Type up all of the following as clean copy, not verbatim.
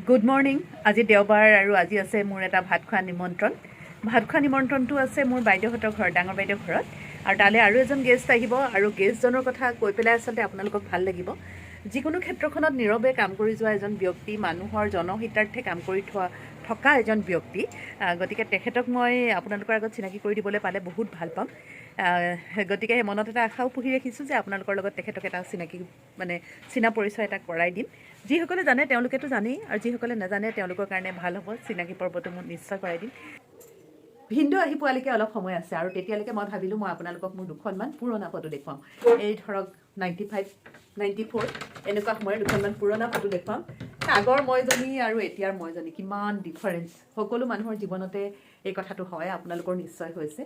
Good morning. আজি দেওবাৰ আৰু আজি আছে মোৰ এটা ভাত খোৱা নিমন্ত্ৰণ। ভাত খোৱা নিমন্ত্ৰণটো আছে মোৰ বাইদেউহঁতৰ ঘৰত, ডাঙৰ বাইদেউৰ ঘৰত। আৰু তালৈ আৰু এজন গেষ্ট আহিব আৰু গেষ্টজনৰ কথা কৈ পেলাই আচলতে আপোনালোকক ভাল লাগিব। যিকোনো ক্ষেত্ৰখনত নীৰৱে কাম কৰি যোৱা এজন ব্যক্তি, মানুহৰ জনহিতাৰ্থে কাম কৰি থকা এজন ব্যক্তি। গতিকে তেখেতক মই আপোনালোকৰ আগত চিনাকি কৰি দিবলৈ পালে বহুত ভাল পাম। গতিকে মনত এটা আশাও পুহি ৰাখিছোঁ যে আপোনালোকৰ লগত তেখেতক এটা চিনা পৰিচয় এটা কৰাই দিম। যিসকলে জানে তেওঁলোকেতো জানেই, আৰু যিসকলে নাজানে তেওঁলোকৰ কাৰণে ভাল হ'ব। চিনাকি পৰ্বটো মই নিশ্চয় কৰাই দিম। ভিনদেউ আহি পোৱালৈকে অলপ সময় আছে, আৰু তেতিয়ালৈকে মই ভাবিলোঁ মই আপোনালোকক মোৰ দুখনমান পুৰণা ফটো দেখুৱাম। এই ধৰক 95, 94 এনেকুৱা সময়ৰ দুখনমান পুৰণা ফটো দেখুৱাম। আগৰ মইজনী আৰু এতিয়াৰ মইজনী কিমান ডিফাৰেঞ্চ। সকলো মানুহৰ জীৱনতে এই কথাটো হয়, আপোনালোকৰ নিশ্চয় হৈছে।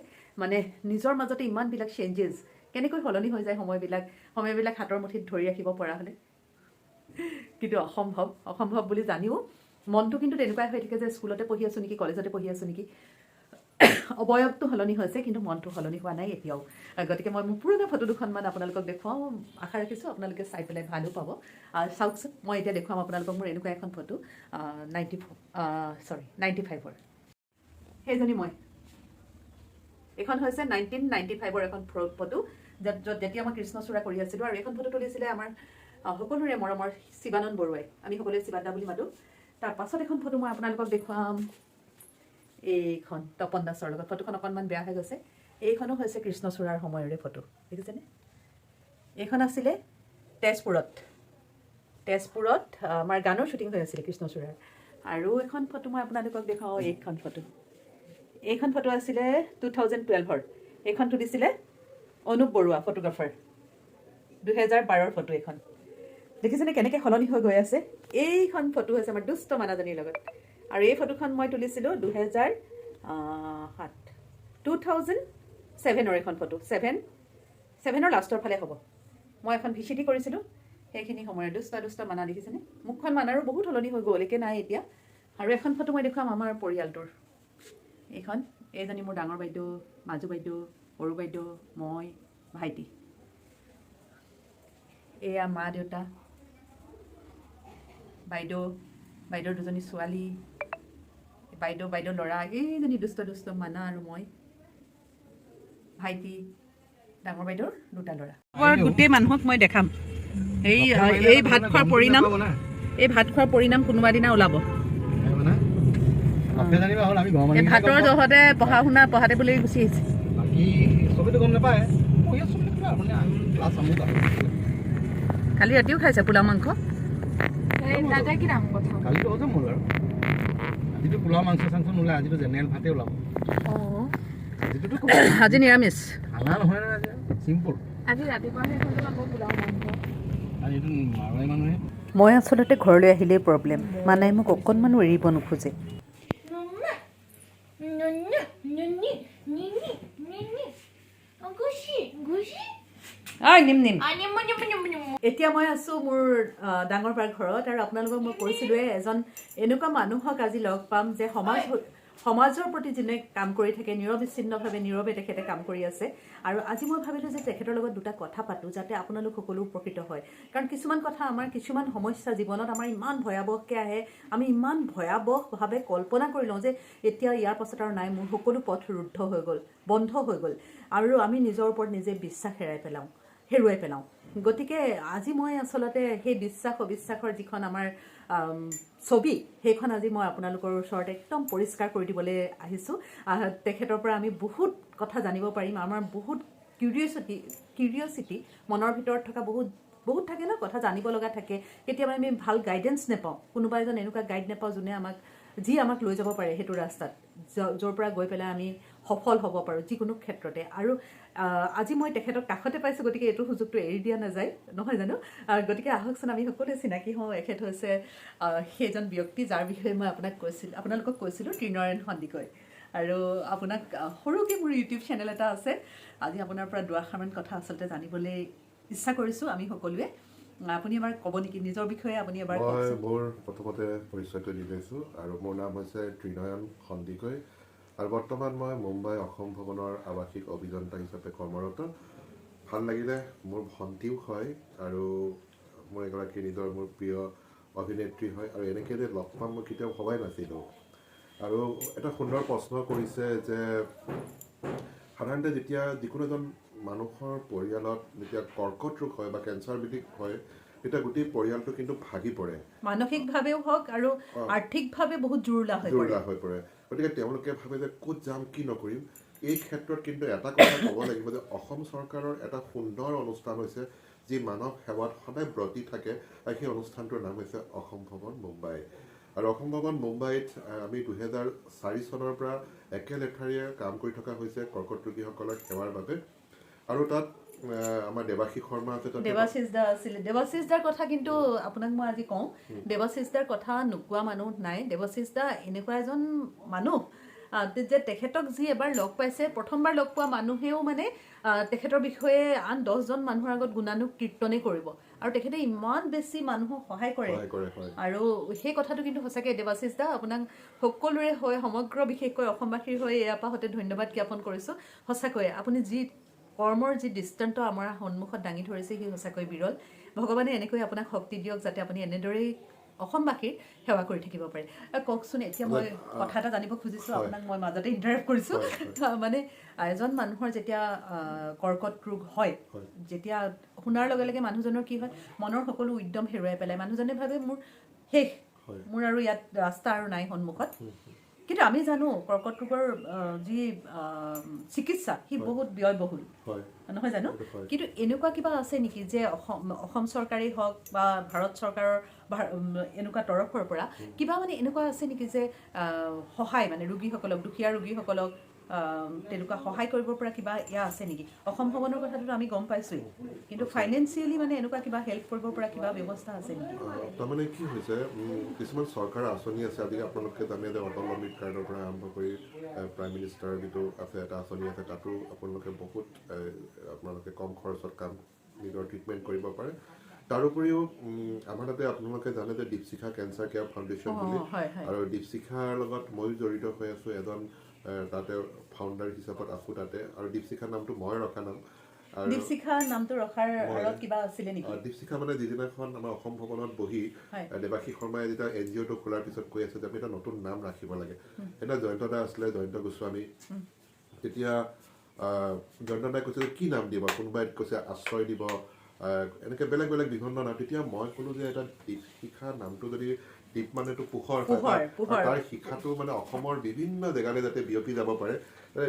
নিজৰ মাজতে ইমানবিলাক চেঞ্জেছ কেনেকৈ সলনি হৈ যায় সময়বিলাক হাতৰ মুঠিত ধৰি ৰাখিব পৰা হ'লে। কিন্তু অসম্ভৱ বুলি জানিও মনটো কিন্তু তেনেকুৱাই হৈ থাকে যে স্কুলতে পঢ়ি আছোঁ নেকি, কলেজতে পঢ়ি আছোঁ নেকি। অৱয়ৱটো সলনি হৈছে কিন্তু মনটো সলনি হোৱা নাই এতিয়াও। গতিকে মই মোৰ পুৰণা ফটো দুখনমান আপোনালোকক দেখুৱাওঁ। আশা ৰাখিছোঁ আপোনালোকে চাই পেলাই ভালো পাব। চাওকচোন, মই এতিয়া দেখুৱাম আপোনালোকক মোৰ এনেকুৱা এখন ফটো 95ৰ। সেইজনী মই। এইখন হৈছে 1995ৰ এখন ফটো, য'ত যেতিয়া মই কৃষ্ণচূড়া কৰি আছিলোঁ। আৰু এইখন ফটো তুলিছিলে আমাৰ সকলোৰে মৰমৰ শিৱানন্দ বৰুৱাই। আমি সকলোৱে শিৱাদা বুলি মাতোঁ। তাৰ পাছত এখন ফটো মই আপোনালোকক দেখুৱাম। এইখন তপন দাসৰ লগত। ফটোখন অকণমান বেয়া হৈ গৈছে। এইখনো হৈছে কৃষ্ণচূড়াৰ সময়ৰে ফটো, দেখিছেনে? এইখন আছিলে তেজপুৰত আমাৰ গানৰ শ্বুটিং হৈ আছিলে কৃষ্ণচূড়াৰ। আৰু এখন ফটো মই আপোনালোকক দেখুৱাওঁ। এইখন ফটো আছিলে 2012ৰ। এইখন তুলিছিলে অনুপ বৰুৱা ফটোগ্ৰাফাৰ। 2012ৰ ফটো এইখন। দেখিছেনে কেনেকৈ সলনি হৈ গৈ আছে? এইখন ফটো হৈছে আমাৰ দুষ্ট মানাজনীৰ লগত। আৰু এই ফটোখন মই তুলিছিলোঁ 2007ৰ এখন ফটো। 7ৰ লাষ্টৰ ফালে হ'ব। মই এখন ভিচিটি কৰিছিলোঁ সেইখিনি সময়ৰ দুষ্ট মানা, দেখিছেনে? মুখখন মানাৰো বহুত সলনি হৈ গ'ল, একে নাই এতিয়া। আৰু এখন ফটো মই দেখুৱাম আমাৰ পৰিয়ালটোৰ। এইজনী মোৰ ডাঙৰ বাইদেউ, মাজু বাইদেউ, সৰু বাইদেউ, মই, ভাইটি। এয়া মা দেউতা, বাইদেউৰ দুজনী ছোৱালী, বাইদেউৰ ল'ৰা, এইজনী দুষ্ট মানা, আৰু মই, ভাইটি, ডাঙৰ বাইদেউৰ দুটা ল'ৰা। গোটেই মানুহক মই দেখাম। এই ভাত খোৱাৰ পৰিণাম কোনোবা দিনা ওলাব। ভাতৰ জহতে পঢ়াতে বুলি গুচি আহিছে। কালি ৰাতিও খাইছে পোলাও মাংস। আজি নিৰামিষ। মই আচলতে ঘৰলৈ আহিলেই প্ৰব্লেম। মোক অকণমানো এৰিব নোখোজে। এতিয়া মই আছোঁ মোৰ ডাঙৰ বাৰ ঘৰত। আৰু আপোনালোকক মই কৈছিলোঁৱে, এজন এনেকুৱা মানুহক আজি লগ পাম যে সমাজৰ প্ৰতি যোনে কাম কৰি থাকে, নীৰৱে তেখেতে কাম কৰি আছে। আৰু আজি মই ভাবিলোঁ যে তেখেতৰ লগত দুটা কথা পাতোঁ, যাতে আপোনালোক সকলো উপকৃত হয়। কাৰণ কিছুমান কথা কিছুমান সমস্যা জীৱনত আমাৰ ইমান ভয়াৱহকৈ আহে, আমি ইমান ভয়াৱহভাৱে কল্পনা কৰি লওঁ যে এতিয়া ইয়াৰ পাছত আৰু নাই, মোৰ সকলো পথ ৰুদ্ধ হৈ গ'ল, বন্ধ হৈ গ'ল। আৰু আমি নিজৰ ওপৰত নিজে বিশ্বাস হেৰুৱাই পেলাওঁ। গতিকে আজি মই আচলতে সেই অবিশ্বাসৰ যিখন আমাৰ ছবি, সেইখন আজি মই আপোনালোকৰ ওচৰত একদম পৰিষ্কাৰ কৰি দিবলৈ আহিছোঁ। তেখেতৰ পৰা আমি বহুত কথা জানিব পাৰিম। আমাৰ বহুত কিউৰিয়চিটি মনৰ ভিতৰত থকা বহুত থাকে ন, কথা জানিব লগা থাকে। কেতিয়াবা আমি ভাল গাইডেঞ্চ নাপাওঁ, কোনোবা এজন এনেকুৱা গাইড নাপাওঁ যি আমাক লৈ যাব পাৰে সেইটো ৰাস্তাত, য'ৰ পৰা গৈ পেলাই আমি সফল হ'ব পাৰোঁ যিকোনো ক্ষেত্ৰতে। আৰু আজি মই তেখেতক কাষতে পাইছোঁ, গতিকে এইটো সুযোগটো এৰি দিয়া নাযায়, নহয় জানো? গতিকে আহকচোন আমি সকলোৱে চিনাকি হওঁ। এখেত হৈছে সেইজন ব্যক্তি যাৰ বিষয়ে মই আপোনালোকক কৈছিলোঁ, ত্ৰিনয়ন সন্দিকৈ। আৰু আপোনাক সৰুকৈ মোৰ ইউটিউব চেনেল এটা আছে। আজি আপোনাৰ পৰা দুআষাৰমান কথা আচলতে জানিবলৈ ইচ্ছা কৰিছোঁ আমি সকলোৱে। আপুনি এবাৰ ক'ব নেকি নিজৰ বিষয়ে? আপুনি এবাৰ মোৰ প্ৰথমতে পৰিচয়টো দি লৈছোঁ। আৰু মোৰ নাম হৈছে ত্ৰিনয়ন সন্দিকৈ। আৰু বৰ্তমান মই মুম্বাই অসম ভৱনৰ আৱাসিক অভিযন্তা হিচাপে কৰ্মৰত। ভাল লাগিলে, মোৰ ভণ্টিও হয় আৰু মোৰ এগৰাকী মোৰ প্ৰিয় অভিনেত্ৰী হয় আৰু এনেকৈ যে লগ পাম মই কেতিয়াও ভবাই নাছিলোঁ আৰু এটা সুন্দৰ প্ৰশ্ন কৰিছে যে সাধাৰণতে যেতিয়া যিকোনো এজন মানুহৰ পৰিয়ালত যেতিয়া কৰ্কট ৰোগ হয় বা কেঞ্চাৰ বিধিক হয় তেতিয়া গোটেই পৰিয়ালটো কিন্তু ভাগি পৰে মানসিকভাৱেও হওক আৰু আৰ্থিকভাৱে বহুত জুৰুলা হৈ পৰে গতিকে তেওঁলোকে ভাবে যে ক'ত যাম কি নকৰিম এই ক্ষেত্ৰত কিন্তু এটা কথা ক'ব লাগিব যে অসম চৰকাৰৰ এটা সুন্দৰ অনুষ্ঠান হৈছে যি মানৱ সেৱাত সদায় ব্ৰতী থাকে আৰু সেই অনুষ্ঠানটোৰ নাম হৈছে অসম ভৱন মুম্বাই আৰু অসম ভৱন মুম্বাইত আমি 2004 চনৰ পৰা একেলেঠাৰিয়ে কাম কৰি থকা হৈছে কৰ্কট ৰোগীসকলৰ সেৱাৰ বাবে আৰু তাত আমাৰ দেৱাশীষ শৰ্মা আছে দেৱাশীষ দা আছিলে দেৱাশীষ দাৰ কথা কিন্তু আপোনাক মই আজি কওঁ দেৱাশীষ দাৰ কথা নোকোৱা মানুহ নাই দেৱাশীষ দা এনেকুৱা এজন মানুহ যে তেখেতক যি এবাৰ লগ পাইছে প্ৰথমবাৰ লগ পোৱা মানুহেও মানে তেখেতৰ বিষয়ে আন 10জন মানুহৰ আগত গুণানুক কীৰ্তনে কৰিব আৰু তেখেতে ইমান বেছি মানুহক সহায় কৰে আৰু সেই কথাটো কিন্তু সঁচাকৈ দেৱাশীষ দা আপোনাক সকলোৰে হৈ সমগ্ৰ বিশেষকৈ অসমবাসীৰ হৈ এয়া পাহতে ধন্যবাদ জ্ঞাপন কৰিছোঁ সঁচাকৈ আপুনি যি কৰ্মৰ যি দৃষ্টান্ত আমাৰ সন্মুখত দাঙি ধৰিছে সি সঁচাকৈ বিৰল ভগৱানে এনেকৈ আপোনাক শক্তি দিয়ক যাতে আপুনি এনেদৰেই অসমবাসীৰ সেৱা কৰি থাকিব পাৰে কওকচোন এতিয়া মই কথা এটা জানিব খুজিছোঁ আপোনাক মই মাজতে ইণ্টাৰাপ্ট কৰিছোঁ মানে এজন মানুহৰ যেতিয়া কৰ্কট ৰোগ হয় যেতিয়া শুনাৰ লগে লগে মানুহজনৰ কি হয় মনৰ সকলো উদ্যম হেৰুৱাই পেলাই মানুহজনে ভাবে মোৰ শেষ মোৰ আৰু ইয়াত ৰাস্তা আৰু নাই সন্মুখত কিন্তু আমি জানো কৰ্কট ৰোগৰ যি চিকিৎসা সি বহুত ব্যয়বহুল নহয় জানো কিন্তু এনেকুৱা কিবা আছে নেকি যে অসম চৰকাৰেই হওক বা ভাৰত চৰকাৰৰ এনেকুৱা তৰফৰ পৰা কিবা মানে এনেকুৱা আছে নেকি যে সহায় মানে ৰোগীসকলক দুখীয়া ৰোগীসকলক তেনেকুৱা সহায় কৰিব পৰা কিবা এয়া আছে নেকি অসম ভৱনৰ কথাটো আমি গম পাইছোঁই কিন্তু ফাইনেন্সিয়েলি মানে এনেকুৱা কিবা হেল্প কৰিব পৰা কিবা ব্যৱস্থা আছে নেকি তাৰমানে কি হৈছে কিছুমান চৰকাৰৰ আঁচনি আছে আজি আপোনালোকে জানে যে অটল অমৃত কাৰ্ডৰ পৰা আৰম্ভ কৰি প্ৰাইম মিনিষ্টাৰ যিটো আছে এটা আঁচনি আছে তাতো আপোনালোকে বহুত আপোনালোকে কম খৰচত কাম নিজৰ ট্ৰিটমেণ্ট কৰিব পাৰে তাৰোপৰিও আমাৰ তাতে আপোনালোকে জানে যে দীপশিখা কেঞ্চাৰ কেয়াৰ ফাউণ্ডেশ্যন বুলি আৰু দীপশিখাৰ লগত ময়ো জড়িত হৈ আছোঁ এজন তাতে ফাউণ্ডাৰ হিচাপত আছোঁ তাতে আৰু দীপশিখা নামটো মই ৰখা নাম দীপশিখা নামটো ৰখাৰ আঁৰত কিবা আছিলে নেকি দীপশিখা মানে যিদিনাখন আমাৰ অসম ভৱনত বহি দেৱাশীষ শৰ্মাই যেতিয়া NGOটো খোলাৰ পিছত কৈ আছে যে আমি এটা নতুন নাম ৰাখিব লাগে এটা জয়ন্ত দা আছিলে জয়ন্ত গোস্বামী তেতিয়া জয়ন্ত দাই কৈছে যে কি নাম দিব কোনোবাই কৈছে আশ্ৰয় দিব এনেকৈ বেলেগ বেলেগ বিভিন্ন নাম তেতিয়া মই ক'লোঁ যে এটা দীপশিখা নামটো যদি দীপ মানেতো পোহৰ তাৰ শিক্ষাটো মানে অসমৰ বিভিন্ন জেগালৈ যাতে বিয়পি যাব পাৰে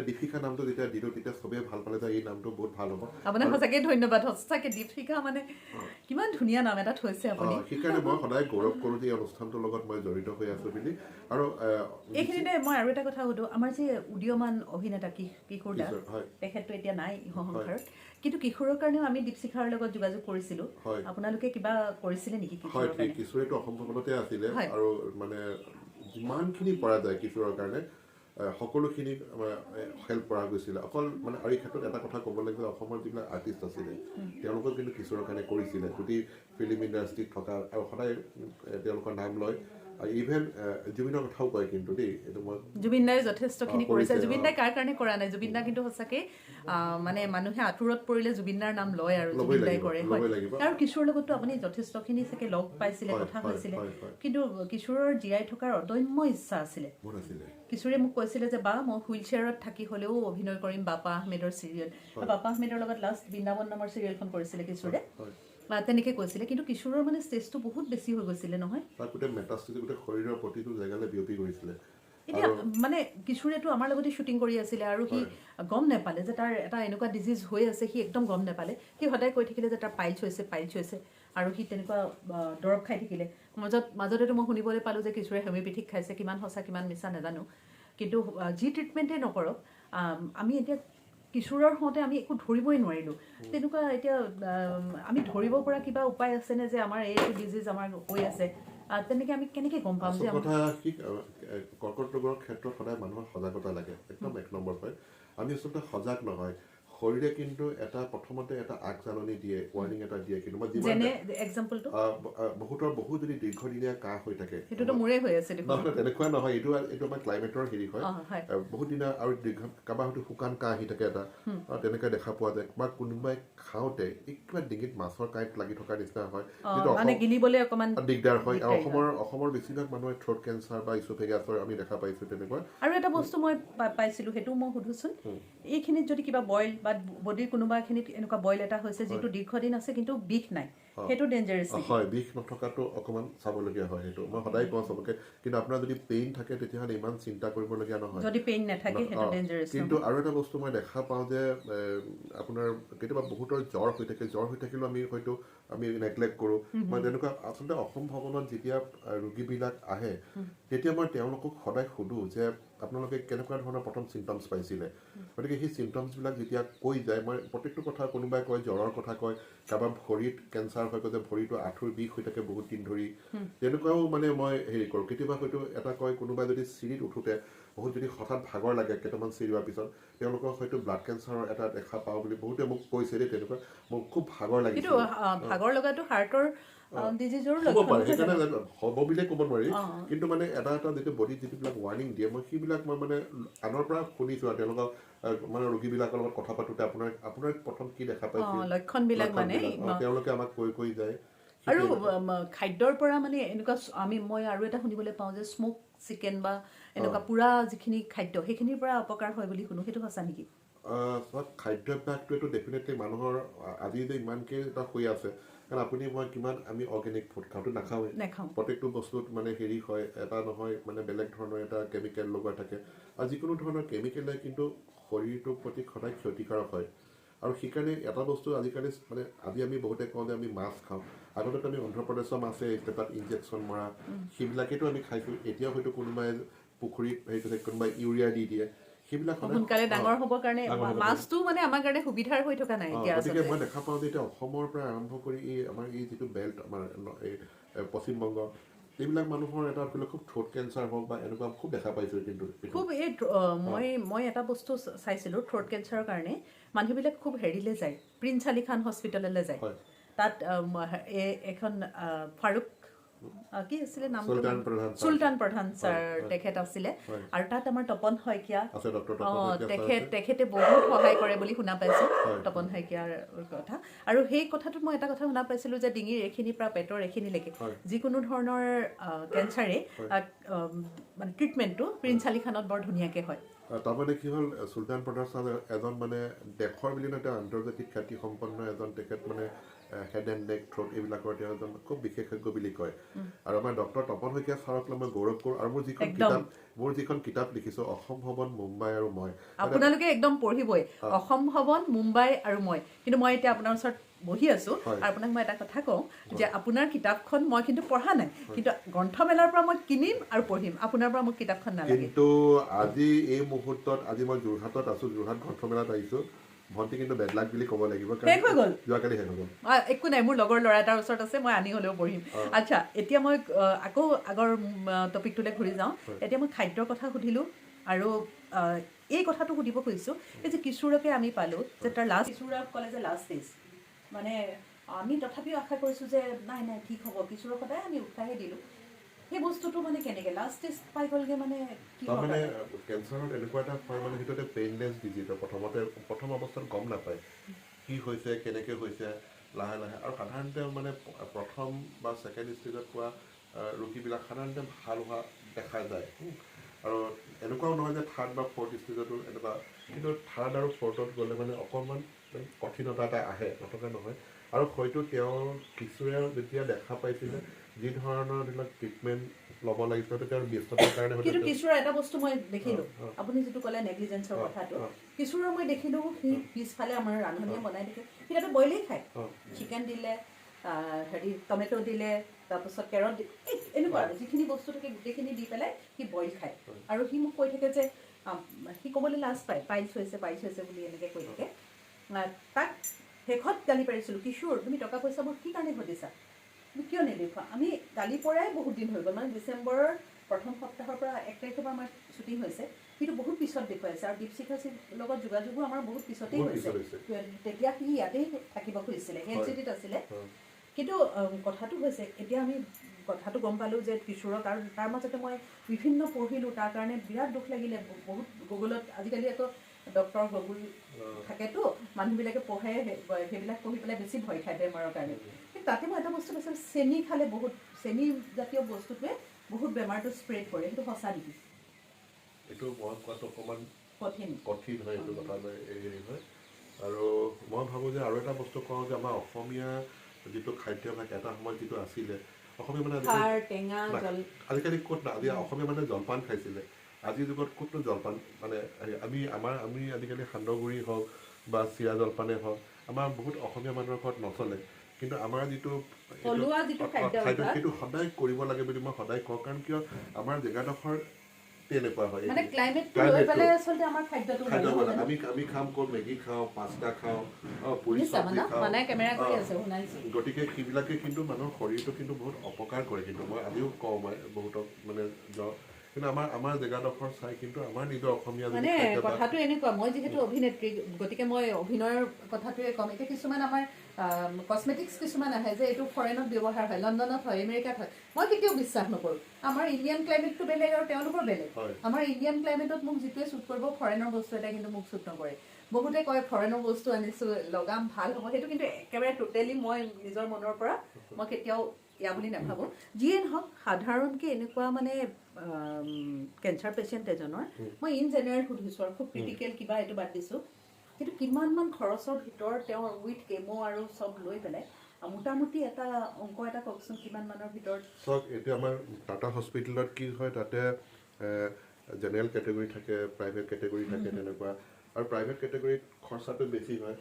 দীপশিখা নামটো যেতিয়া দিলোঁ তেতিয়া চবেই ভাল পালে যে এই নামটো বহুত ভাল হ'ব আপোনাক সঁচাকৈ ধন্যবাদ সঁচাকৈ দীপশিখা মানে কিমান ধুনীয়া নাম এটা থৈছে আপুনি সেইকাৰণে মই সদায় গৌৰৱ কৰোঁ যে এই অনুষ্ঠানটোৰ লগত মই জড়িত হৈ আছোঁ বুলি আৰু এইখিনিতে মই আৰু এটা কথা সুধোঁ আমাৰ যে উদীয়মান অভিনেতা কিশোৰ দা তেখেতটো এতিয়া নাই সংসাৰত কিন্তু কিশোৰৰ কাৰণেও আমি দীপশিখাৰ লগত যোগাযোগ কৰিছিলোঁ আপোনালোকে কিবা কৰিছিলে নেকি কিশোৰেতো অসম ভৱনতে আছিলে আৰু মানে যিমানখিনি পৰা যায় কিশোৰৰ কাৰণে সকলোখিনি হেল্প কৰা গৈছিলে অকল মানে আৰু এই ক্ষেত্ৰত এটা কথা ক'ব লাগিব অসমৰ যিবিলাক আৰ্টিষ্ট আছিলে তেওঁলোকক কিন্তু কিশোৰৰ কাৰণে কৰিছিলে গোটেই ফিল্ম ইণ্ডাষ্ট্ৰীত থকা আৰু সদায় তেওঁলোকৰ নাম লয় ইভেন জুবিনৰ কথাও কয় কিন্তু দেই এইটো মই জুবিন দাই যথেষ্টখিনি কৰিছে জুবিন দাই কাৰ কাৰণে কৰা নাই জুবিন দা কিন্তু সঁচাকৈ মানে মানুহে আঁতৰত পৰিলে জুবিন দাৰ নাম লয় আৰু জুবিন দাই কৰে আৰু কিশোৰৰ লগতো আপুনি যথেষ্টখিনি চাগে লগ পাইছিলে কথা হৈছিলে কিন্তু কিশোৰৰ জীয়াই থকাৰ অদম্য ইচ্ছা আছিলে কিশোৰে মোক কৈছিলে যে বা মই হুইল চেয়াৰত থাকি হ'লেও অভিনয় কৰিম বাপা আহমেদৰ চিৰিয়েল বাপা আহমেদৰ লগত লাষ্ট বৃন্দাবন নামৰ চিৰিয়েলখন কৰিছিলে কিশোৰে তেনেকৈ কৈছিলে কিন্তু কিশোৰৰ মানে ষ্টেজটো বহুত বেছি হৈ গৈছিলে নহয় শৰীৰৰ প্ৰতিটো জেগালৈ বিয়পি গৈছিলে এতিয়া মানে কিশোৰেতো আমাৰ লগতে শ্বুটিং কৰি আছিলে আৰু সি গম নাপালে যে তাৰ এটা এনেকুৱা ডিজিজ হৈ আছে সি একদম গম নাপালে সি সদায় কৈ থাকিলে যে তাৰ পাইলছ হৈছে আৰু সি তেনেকুৱা দৰৱ খাই থাকিলে মাজতেতো মই শুনিবলৈ পালোঁ যে কিশোৰে হোমিঅ'পেথিক খাইছে কিমান সঁচা কিমান মিছা নাজানো কিন্তু যি ট্ৰিটমেণ্টেই নকৰক আমি এতিয়া কিশোৰৰ হওঁতে আমি একো ধৰিবই নোৱাৰিলোঁ তেনেকুৱা এতিয়া আমি ধৰিব পৰা কিবা উপায় আছেনে যে আমাৰ এইটো ডিজিজ আমাৰ হৈ আছে তেনেকৈ আমি কেনেকৈ গম পাম যে কৰ্কট ৰোগৰ ক্ষেত্ৰত সদায় মানুহৰ সজাগতা লাগে একদম 1 নম্বৰ হয় আমি আচলতে সজাগ নহয় শৰীৰে কিন্তু এটা প্ৰথমতে এটা আগজাননী দিয়ে, ৱাৰ্নিং এটা দিয়ে। কিন্তু মই যেনে এক্সাম্পলটো বহু যদি দীৰ্ঘদিনীয়া কাহ হৈ থাকে, সেইটোতো মোৰে হৈ আছে দেখোন। নহয় তেনেকুৱা নহয়, এইটো আমাৰ ক্লাইমেটৰ হেৰি হয়। বহুত দিনা আৰু কাৰোবাৰ হয়তো শুকান কাহ আহি থাকে এটা, তেনেকৈ দেখা পোৱা যায়। বা কোনোবাই খাওঁতে কিবা ডিঙিত মাছৰ কাঁইট লাগি থকাৰ নিচিনা হয়, দিগদাৰ হয়। অসমৰ বেছিভাগ মানুহে থ্ৰোট কেঞ্চাৰ বা ইছ'ফেগাছৰ আমি দেখা পাইছোঁ তেনেকুৱা। আৰু এটা বস্তু মই পাইছিলোঁ, সেইটো মই সুধোচোন, এইখিনিত যদি কিবা বইল বা বডিৰ কোনোবাখিনিত এনেকুৱা বইল এটা হৈছে যিটো দীৰ্ঘদিন আছে কিন্তু বিষ নাই, সেইটো ডেঞ্জাৰাছ হয়। বিষ নথকাটো অকণমান চাবলগীয়া হয়। সেইটো মই সদায় কওঁ চবকে। কিন্তু আপোনাৰ যদি পেইন থাকে তেতিয়াহ'লে ইমান চিন্তা কৰিবলগীয়া নহয়। যদি পেইন নাথাকে সেইটো ডেঞ্জাৰাছ। কিন্তু আৰু এটা বস্তু মই দেখা পাওঁ যে আপোনাৰ কেতিয়াবা বহুতৰ জ্বৰ হৈ থাকে, জ্বৰ হৈ থাকিলেও আমি নেগলেক্ট কৰোঁ। মই তেনেকুৱা আচলতে অসম ভৱনত যেতিয়া ৰোগীবিলাক আহে তেতিয়া মই তেওঁলোকক সদায় সোধোঁ যে আপোনালোকে কেনেকুৱা ধৰণৰ প্ৰথম চিম্পটমছ পাইছিলে। গতিকে সেই চিম্পটমছবিলাক যেতিয়া কৈ যায়, মই প্ৰত্যেকটো কথা, কোনোবাই কয় জ্বৰৰ কথা কয়, কাৰোবাৰ ভৰিত কেঞ্চাৰ হয়, যে ভৰিটো আঁঠুৰ বিষ হৈ থাকে বহুত দিন ধৰি, তেনেকুৱাও মানে মই হেৰি কৰোঁ। কেতিয়াবা হয়তো এটা কয়, কোনোবাই যদি চিৰিত উঠোতে বহুত যদি হঠাৎ ভাগৰ লাগে কেইটামান চিৰি হোৱাৰ পিছত, তেওঁলোকৰ হয়তো ব্লাড কেঞ্চাৰৰ এটা দেখা পাওঁ বুলি বহুতে মোক কৈছে দেই। তেনেকুৱা মোক খুব ভাগৰ লাগিছে। ভাগৰ লগাটো হাৰ্টৰ ডিজিজৰ হ'ব পাৰে, সেইকাৰণে হ'ব বুলিয়ে ক'ব নোৱাৰি। কিন্তু মানে এটা যিটো বডিত যিবিলাক ৱাৰ্নিং দিয়ে, মই সেইবিলাক মই মানে আনৰ পৰা শুনিছোঁ। আৰু তেওঁলোকক মানে ৰোগীবিলাকৰ লগত কথা পাতোতে আপোনাৰ প্ৰথম কি দেখা পাইছে, লক্ষণবিলাক মানে তেওঁলোকে আমাক কৈ যায়। আৰু খাদ্যৰ পৰা মানে এনেকুৱা মই আৰু এটা শুনিবলৈ পাওঁ যে স্মক চিকেন বা এনেকুৱা পুৰা যিখিনি খাদ্য সেইখিনিৰ পৰা অপকাৰ হয় বুলি শুনো, সেইটো সঁচা নেকি? খাদ্যাভ্যাসটো এইটো ডেফিনেটলি মানুহৰ আজি যে ইমানকৈ এটা হৈ আছে, কাৰণ আপুনি মই কিমান আমি অৰ্গেনিক ফুড খাওঁটো নাখাওঁৱেই। প্ৰত্যেকটো বস্তুত মানে হেৰি হয়, এটা নহয় মানে বেলেগ ধৰণৰ এটা কেমিকেল লগোৱা থাকে। আৰু যিকোনো ধৰণৰ কেমিকেলে কিন্তু শৰীৰটোৰ প্ৰতি সদায় ক্ষতিকাৰক হয়। আৰু সেইকাৰণে এটা বস্তু আজিকালি মানে আজি আমি বহুতে কওঁ যে আমি মাছ খাওঁ। আগতে আমি অন্ধ্ৰপ্ৰদেশৰ মাছে তাত ইনজেকশ্যন মৰা সেইবিলাকেতো আমি খাইছোঁ। এতিয়া হয়তো কোনোবাই পুখুৰীত কোনোবাই ইউৰিয়া দি দিয়ে। সেইবিলাক সোনকালে ডাঙৰ হ'বৰ কাৰণে মাছটো মানে আমাৰ কাৰণে সুবিধাৰ হৈ থকা নাই এতিয়া। গতিকে মই দেখা পাওঁ যে এতিয়া অসমৰ পৰা আৰম্ভ কৰি আমাৰ এই যিটো বেল্ট, আমাৰ এই পশ্চিমবংগ, এইবিলাক মানুহৰ এটা খুব থ্ৰোট কেঞ্চাৰ হওক বা এনেকুৱা খুব দেখা পাইছোঁ। কিন্তু খুব মই এটা বস্তু চাইছিলোঁ, থ্ৰোট কেঞ্চাৰৰ কাৰণে মানুহবিলাক খুব হেৰিলৈ যায়, প্ৰিন্স আলী খান হস্পিটেললৈ যায়। তাত এখন ফাৰুক কি আছিলে নামটো, চুলতান প্ৰধান ছাৰ তেখেত আছিলে। আৰু তাত আমাৰ তপন শইকীয়া, তেখেতে বহুত সহায় কৰে বুলি শুনা পাইছোঁ, তপন শইকীয়াৰ কথা। আৰু সেই কথাটোত মই এটা কথা শুনা পাইছিলোঁ যে ডিঙিৰ এইখিনিৰ পৰা পেটৰ এইখিনিলৈকে যিকোনো ধৰণৰ কেঞ্চাৰে মানে ট্ৰিটমেণ্টটো প্ৰিন্স আলী খানত বৰ ধুনীয়াকৈ হয়। তাৰমানে কি হ'ল, চুলতান প্ৰধান ছাৰ এজন মানে দেশৰ বুলি নহয়, তেওঁ আন্তৰ্জাতিক খ্যাতিসম্পন্ন এজন তেখেত মানে হেড এণ্ড নেক থ্ৰোট এইবিলাকৰ তেওঁ এজন খুব বিশেষজ্ঞ বুলি কয়। আৰু আমাৰ ডক্টৰ তপন শইকীয়া ছাৰক লৈ মই গৌৰৱ কৰোঁ। আৰু মোৰ যিখন কিতাপ লিখিছোঁ, অসম ভৱন, মুম্বাই আৰু মই, আপোনালোকে একদম পঢ়িবই, অসম ভৱন, মুম্বাই আৰু মই। কিন্তু মই এতিয়া আপোনাৰ ওচৰত বহি আছোঁ আৰু আপোনাক মই এটা কথা কওঁ যে আপোনাৰ কিতাপখন মই কিন্তু পঢ়া নাই, কিন্তু গ্ৰন্থমেলাৰ পৰা মই কিনিম আৰু পঢ়িম। আপোনাৰ পৰা মোক কিতাপখন নালাগে। কিন্তু আজি এই মুহূৰ্তত আজি মই যোৰহাটত আছোঁ, যোৰহাট গ্ৰন্থমেলাত আহিছোঁ। ভণ্টি কিন্তু বেড লাক বুলি ক'ব লাগিব, শেষ হৈ গ'ল, যোৱাকালি শেষ হৈ গ'ল। একো নাই, মোৰ লগৰ ল'ৰা এটাৰ ওচৰত আছে, মই আনি হ'লেও পঢ়িম। আচ্ছা, এতিয়া মই আকৌ আগৰ টপিকটোলৈ ঘূৰি যাওঁ। এতিয়া মই খাদ্যৰ কথা সুধিলোঁ আৰু এই কথাটো সুধিব খুজিছোঁ, এই যে কিশোৰকে আমি পালোঁ যে তাৰ কিশোৰক ক'লে যে লাষ্ট ষ্টেজ, মানে আমি তথাপিও আশা কৰিছোঁ যে নাই ঠিক হ'ব, কিশোৰক সদায় আমি উৎসাহে দিলোঁ। সেই বস্তুটো মানে কেনেকৈ লাষ্ট ষ্টেজ পাই গ'লগৈ, মানে তাৰমানে কেঞ্চাৰত এনেকুৱা এটা হয়, মানে সেইটো এটা পেইনলেছ ডিজিজ। প্ৰথম অৱস্থাত গম নাপায় কি হৈছে, কেনেকৈ হৈছে, লাহে লাহে। আৰু সাধাৰণতে মানে প্ৰথম বা ছেকেণ্ড ষ্টেজত পোৱা ৰোগীবিলাক সাধাৰণতে ভাল হোৱা দেখা যায়। আৰু এনেকুৱাও নহয় যে থাৰ্ড বা ফ'ৰ্থ ষ্টেজতো এনেকুৱা, কিন্তু থাৰ্ড আৰু ফ'ৰ্থত গ'লে মানে অকণমান কঠিনতা এটা আহে, নথকা নহয়। আৰু হয়তো তেওঁৰ কিছুৱে যেতিয়া দেখা পাইছিলে যি ধৰণৰ ধৰি লওক ট্ৰিটমেণ্ট ল'ব লাগিছিল, তেওঁৰ ব্যস্ততাৰ কাৰণে। কিন্তু কিশোৰৰ এটা বস্তু মই দেখিলোঁ, আপুনি যিটো ক'লে নেগলিজেঞ্চৰ কথাটো, কিশোৰৰ মই দেখিলোঁ সি পিছফালে আমাৰ ৰান্ধনীয়ে বনাই দিছে, সি তাতে বইলেই খায়। চিকেন দিলে, টমেটো দিলে, তাৰপিছত কেৰট দিলে, এনেকুৱা আৰু যিখিনি বস্তু থাকে গোটেইখিনি দি পেলাই সি বইল খায়। আৰু সি মোক কৈ থাকে যে সি ক'বলৈ লাজ পায়, পাইলছ হৈছে বুলি এনেকৈ কৈ থাকে। তাক শেষত গালি পাৰিছিলোঁ, কিশোৰ তুমি টকা পইচাবোৰ কি কাৰণে ঘটিছা, তুমি কিয় নেদেখুৱা? আমি গালি পৰাই বহুত দিন হৈ গ'ল, মানে ডিচেম্বৰৰ প্ৰথম সপ্তাহৰ পৰা 1 তাৰিখৰ পৰা আমাৰ শ্বুটিং হৈছে কিন্তু বহুত পিছত দেখুৱাইছে আৰু দীপশিখাৰ লগত যোগাযোগো আমাৰ বহুত পিছতেই হৈছে তেতিয়া সি ইয়াতেই থাকিব খুজিছিলে হেলচিটিত আছিলে কিন্তু কথাটো হৈছে এতিয়া আমি কথাটো গম পালোঁ যে কিশোৰক আৰু তাৰ মাজতে মই বিভিন্ন পঢ়িলোঁ তাৰ কাৰণে বিৰাট দুখ লাগিলে বহুত গুগলত আজিকালি আকৌ ডক্টৰ গুগল থাকেতো মানুহবিলাকে পঢ়ে সেইবিলাক পঢ়ি পেলাই বেছি ভয় খায় বেমাৰৰ কাৰণে কিন্তু তাতে মই এটা বস্তু পাইছোঁ চেনি খালে বহুত চেনি জাতীয় বস্তুটোৱে বহুত বেমাৰটো স্প্ৰেড কৰে সেইটো সঁচা নেকি এইটো মই কোৱাটো অকণমান কঠিন হয় এইটো কথা হেৰি হয় আৰু মই ভাবোঁ যে আৰু এটা বস্তু কওঁ যে আমাৰ অসমীয়া যিটো খাদ্যাভ্যাস এটা সময়ত যিটো আছিলে অসমীয়া মানে আজিকালি ক'ত না আজি অসমীয়া মানে জলপান খাইছিলে আজিৰ যুগত ক'তনো জলপান মানে আমি আজিকালি সান্দহগুড়ি হওক বা চিৰা জলপানেই হওক আমাৰ বহুত অসমীয়া মানুহৰ ঘৰত নচলে কিন্তু আমাৰ যিটো খাদ্য সেইটো সদায় কৰিব লাগে বুলি মই সদায় কওঁ কাৰণ কিয় আমাৰ জেগাডোখৰ তেনেকুৱা হয় আমি খাম ক'ত মেগী খাওঁ পাস্তা খাওঁ পুৰি চব্জি খাওঁ গতিকে সেইবিলাকে কিন্তু মানুহৰ শৰীৰটো কিন্তু বহুত অপকাৰ কৰে কিন্তু মই আজিও কওঁ মই বহুতক মানে কিন্তু আমাৰ জেগাডোখৰ চাই কিন্তু আমাৰ নিজৰ অসমীয়া মানে কথাটো এনেকুৱা মই যিহেতু অভিনেত্ৰী গতিকে মই অভিনয়ৰ কথাটোৱে ক'ম এতিয়া কিছুমান আমাৰ কসমেটিক্স কিছুমান আহে যে এইটো ফৰেনত ব্যৱহাৰ হয় লণ্ডনত হয় আমেৰিকাত হয় মই কেতিয়াও বিশ্বাস নকৰোঁ আমাৰ ইণ্ডিয়ান ক্লাইমেটটো বেলেগ আৰু তেওঁলোকৰ বেলেগ আমাৰ ইণ্ডিয়ান ক্লাইমেটত মোক যিটোৱে শ্বুট কৰিব ফৰেনৰ বস্তু এটা কিন্তু মোক শ্বুট নকৰে বহুতে কয় ফৰেনৰ বস্তু আনিছোঁ লগাম ভাল হ'ব সেইটো কিন্তু একেবাৰে টোটেলি মই নিজৰ মনৰ পৰা মই কেতিয়াও ইয়া বুলি নাভাবোঁ যিয়ে নহওক সাধাৰণকৈ এনেকুৱা মানে কেঞ্চাৰ পেচেণ্ট এজনৰ মই ইন জেনেৰেল সুধিছোঁ আৰু খুব ক্ৰিটিকেল কিবা এইটো বাদ দিছোঁ কিন্তু কিমানমান খৰচৰ ভিতৰত তেওঁৰ উইথ কেমো আৰু চব লৈ পেলাই মোটামুটি এটা অংক এটা কওকচোন কিমান মানৰ ভিতৰত চাওক এতিয়া আমাৰ টাটা হস্পিটেলত কি হয় তাতে জেনেৰেল কেটেগৰী থাকে প্ৰাইভেট কেটেগৰী থাকে তেনেকুৱা আৰু প্ৰাইভেট কেটেগৰীত খৰচাটো বেছি হয়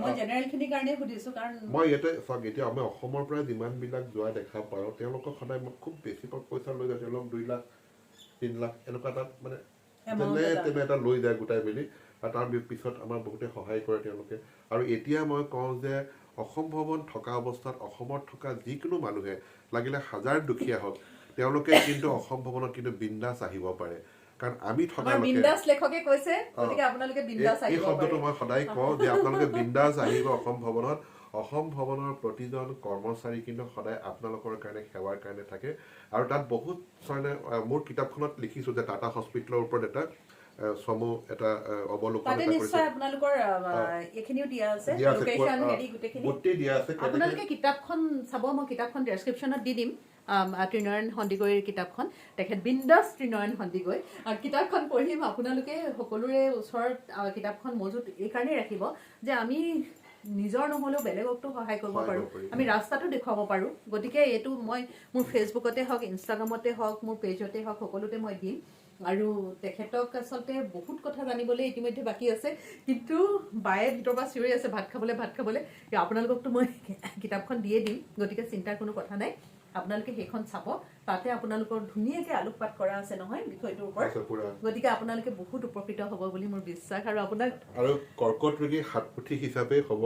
মই জেনেৰেলখিনিৰ কাৰণেই সুধিছোঁ কাৰণ মই ইয়াতে চাওক এতিয়া আমি অসমৰ পৰা যিমানবিলাক যোৱা দেখা পাওঁ তেওঁলোকক সদায় খুব বেছি পইচা লৈ যায় তেওঁলোক 2 লাখ 3 লাখ এনেকুৱা এটা মানে তেনে এটা লৈ যায় গোটাই মেলি আৰু তাৰ পিছত আমাৰ বহুতে সহায় কৰে তেওঁলোকে আৰু এতিয়া মই কওঁ যে অসম ভৱন থকা অৱস্থাত অসমত থকা যিকোনো মানুহে লাগিলে 1000 দুখীয়া হওক তেওঁলোকে কিন্তু অসম ভৱনত কিন্তু বিন্দাস আহিব পাৰে কাৰণ আমি থকা বিন্দাস লেখকে কৈছে গতিকে আপোনালোকে বিন্দাস আহিব এই শব্দটো মই সদায় কওঁ যে আপোনালোকে বিন্দাস আহিব অসম ভৱনত অসম ভৱনৰ প্ৰতিজন কৰ্মচাৰী কিন্তু সদায় আপোনালোকৰ কাৰণে সেৱাৰ কাৰণে থাকে আৰু তাত বহুত মোৰ কিতাপখনত লিখিছোঁ যে টাটা হস্পিটেলৰ ওপৰত এটা সমু এটা অৱলোকন এটা কৰিছে আপোনালোকৰ এখিনিও দিয়া আছে লোকেশন হেৰি গুটেখিনি দিয়া আছে আপোনালোকে কিতাপখন চাব মই কিতাপখন ডেছক্ৰিপশ্যনত দি দিম ত্ৰিনয়ন সন্দিকৈৰ কিতাপখন তেখেত বিন্দাস ত্ৰিনয়ন সন্দিকৈ আৰু কিতাপখন পঢ়িম আপোনালোকে সকলোৰে ওচৰত কিতাপখন মজুত এইকাৰণেই ৰাখিব যে আমি নিজৰ নহ'লেও বেলেগকতো সহায় কৰিব পাৰোঁ আমি ৰাস্তাটো দেখুৱাব পাৰোঁ গতিকে এইটো মই মোৰ ফেচবুকতে হওক ইনষ্টাগ্ৰামতে হওক মোৰ পেজতে হওক সকলোতে মই দিম আৰু তেখেতক আচলতে বহুত কথা জানিবলৈ ইতিমধ্যে বাকী আছে কিন্তু বায়ে ভিতৰৰ পৰা চিঞৰি আছে ভাত খাবলৈ আপোনালোককতো মই কিতাপখন দিয়ে দিম গতিকে চিন্তাৰ কোনো কথা নাই আপোনালোকে সেইখন চাব তাতে আপোনালোকৰ ধুনীয়াকৈ আলোকপাত কৰা আছে নহয় বিষয়টোৰ ওপৰত গতিকে আপোনালোকে বহুত উপকৃত হ'ব বুলি মোৰ বিশ্বাস আৰু আপোনাক আৰু কৰ্কট ৰোগী হাতপুথি হিচাপে হ'ব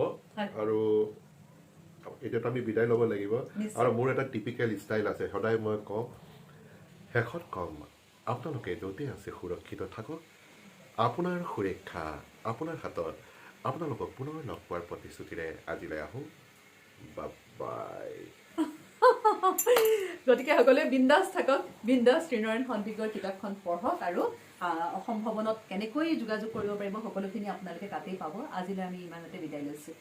আৰু এতিয়াতো আমি বিদায় ল'ব লাগিব আৰু মোৰ এটা টিপিকেল ষ্টাইল আছে সদায় মই কওঁ শেষত কম আপোনালোকে য'তে আছে সুৰক্ষিত থাকক আপোনাৰ সুৰক্ষা আপোনাৰ হাতত আপোনালোকক পুনৰ লগ পোৱাৰ প্ৰতিশ্ৰুতিৰে আজিলৈ আহোঁ বাই গতিকে সকলোৱে বিন্দাস থাকক বিন্দাস ত্ৰিনয়ন সন্দিকৈৰ কিতাপখন পঢ়ক আৰু অসম ভৱনত কেনেকৈ যোগাযোগ কৰিব পাৰিব সকলোখিনি আপোনালোকে তাতেই পাব আজিলৈ আমি ইমানতে বিদায় লৈছোঁ